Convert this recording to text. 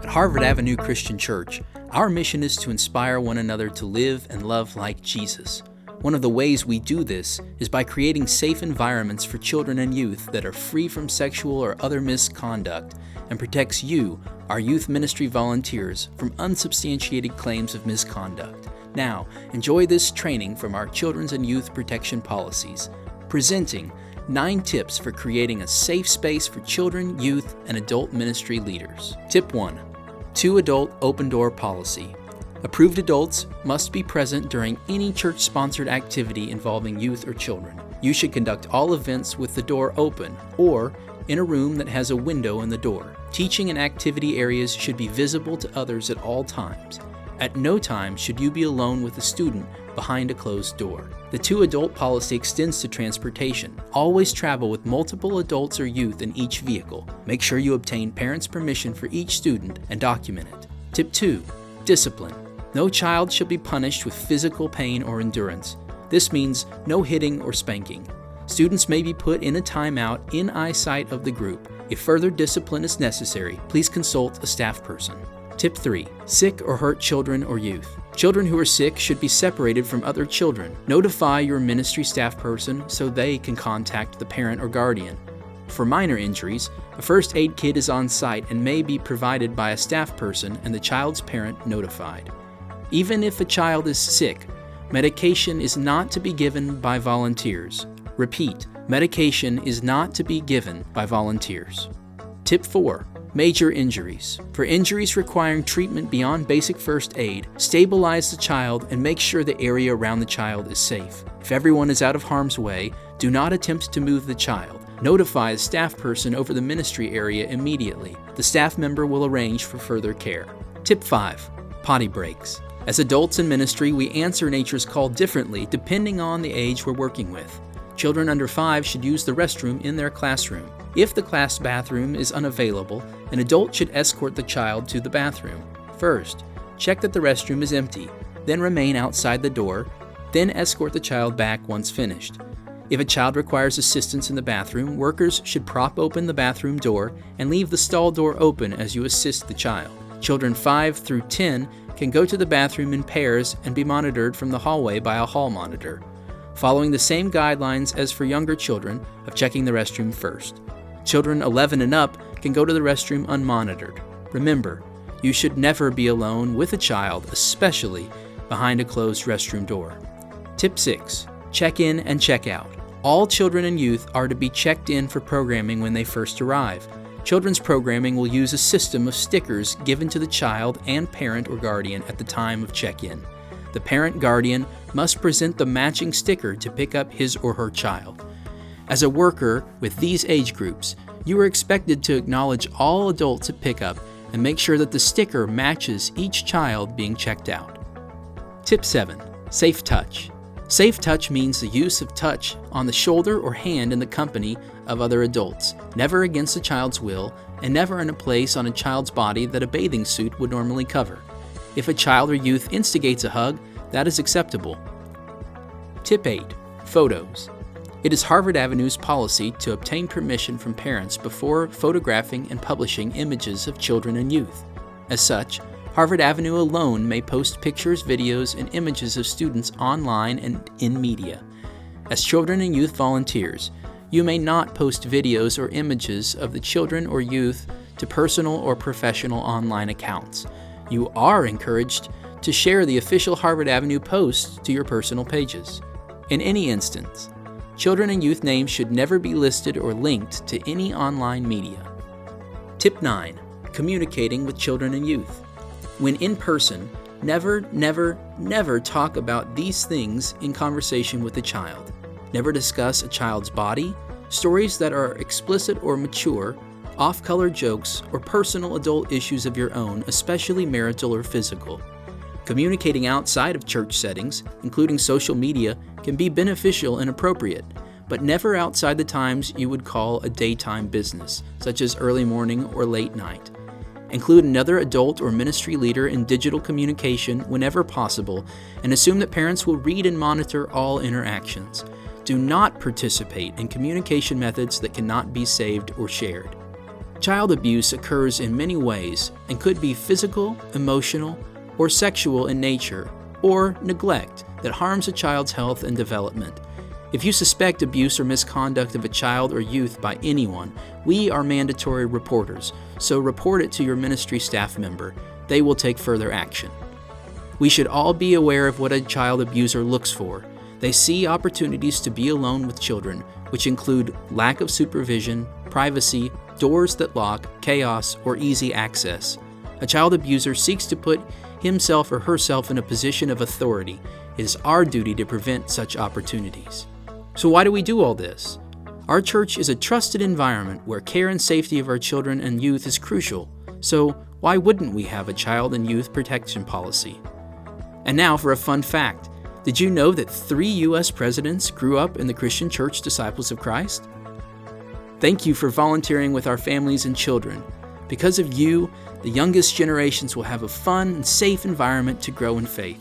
At Harvard Avenue Christian Church, our mission is to inspire one another to live and love like Jesus. One of the ways we do this is by creating safe environments for children and youth that are free from sexual or other misconduct and protects you, our youth ministry volunteers, from unsubstantiated claims of misconduct. Now, enjoy this training from our Children's and Youth Protection Policies, presenting 9 tips for creating a safe space for children, youth, and adult ministry leaders. Tip 1. 2 Adult Open Door Policy. Approved adults must be present during any church-sponsored activity involving youth or children. You should conduct all events with the door open or in a room that has a window in the door. Teaching and activity areas should be visible to others at all times. At no time should you be alone with a student behind a closed door. The 2 Adult Policy extends to transportation. Always travel with multiple adults or youth in each vehicle. Make sure you obtain parents' permission for each student and document it. Tip 2. Discipline. No child shall be punished with physical pain or endurance. This means no hitting or spanking. Students may be put in a timeout in eyesight of the group. If further discipline is necessary, please consult a staff person. Tip 3. Sick or hurt children or youth. Children who are sick should be separated from other children. Notify your ministry staff person so they can contact the parent or guardian. For minor injuries, a first aid kit is on site and may be provided by a staff person and the child's parent notified. Even if a child is sick, medication is not to be given by volunteers. Repeat, medication is not to be given by volunteers. Tip 4. Major injuries. For injuries requiring treatment beyond basic first aid, stabilize the child and make sure the area around the child is safe. If everyone is out of harm's way, do not attempt to move the child. Notify the staff person over the ministry area immediately. The staff member will arrange for further care. Tip 5. Potty breaks. As adults in ministry, we answer nature's call differently depending on the age we're working with. Children under 5 should use the restroom in their classroom. If the class bathroom is unavailable, an adult should escort the child to the bathroom. First, check that the restroom is empty, then remain outside the door, then escort the child back once finished. If a child requires assistance in the bathroom, workers should prop open the bathroom door and leave the stall door open as you assist the child. Children 5 through 10 can go to the bathroom in pairs and be monitored from the hallway by a hall monitor, following the same guidelines as for younger children of checking the restroom first. Children 11 and up can go to the restroom unmonitored. Remember, you should never be alone with a child, especially behind a closed restroom door. Tip 6. Check in and check out. All children and youth are to be checked in for programming when they first arrive. Children's programming will use a system of stickers given to the child and parent or guardian at the time of check-in. The parent-guardian must present the matching sticker to pick up his or her child. As a worker with these age groups, you are expected to acknowledge all adults at pickup and make sure that the sticker matches each child being checked out. Tip 7. Safe touch. Safe touch means the use of touch on the shoulder or hand in the company of other adults, never against a child's will, and never in a place on a child's body that a bathing suit would normally cover. If a child or youth instigates a hug, that is acceptable. Tip 8. Photos. It is Harvard Avenue's policy to obtain permission from parents before photographing and publishing images of children and youth. As such, Harvard Avenue alone may post pictures, videos, and images of students online and in media. As children and youth volunteers, you may not post videos or images of the children or youth to personal or professional online accounts. You are encouraged to share the official Harvard Avenue posts to your personal pages. In any instance, children and youth names should never be listed or linked to any online media. Tip 9. Communicating with children and youth. When in person, never talk about these things in conversation with a child. Never discuss a child's body, stories that are explicit or mature, off-color jokes, or personal adult issues of your own, especially marital or physical. Communicating outside of church settings, including social media, can be beneficial and appropriate, but never outside the times you would call a daytime business, such as early morning or late night. Include another adult or ministry leader in digital communication whenever possible, and assume that parents will read and monitor all interactions. Do not participate in communication methods that cannot be saved or shared. Child abuse occurs in many ways and could be physical, emotional, or sexual in nature, or neglect that harms a child's health and development. If you suspect abuse or misconduct of a child or youth by anyone, we are mandatory reporters, so report it to your ministry staff member. They will take further action. We should all be aware of what a child abuser looks for. They see opportunities to be alone with children, which include lack of supervision, privacy, doors that lock, chaos, or easy access. A child abuser seeks to put himself or herself in a position of authority. It is our duty to prevent such opportunities. So why do we do all this? Our church is a trusted environment where care and safety of our children and youth is crucial. So why wouldn't we have a child and youth protection policy? And now for a fun fact. Did you know that 3 U.S. presidents grew up in the Christian Church Disciples of Christ? Thank you for volunteering with our families and children. Because of you, the youngest generations will have a fun and safe environment to grow in faith.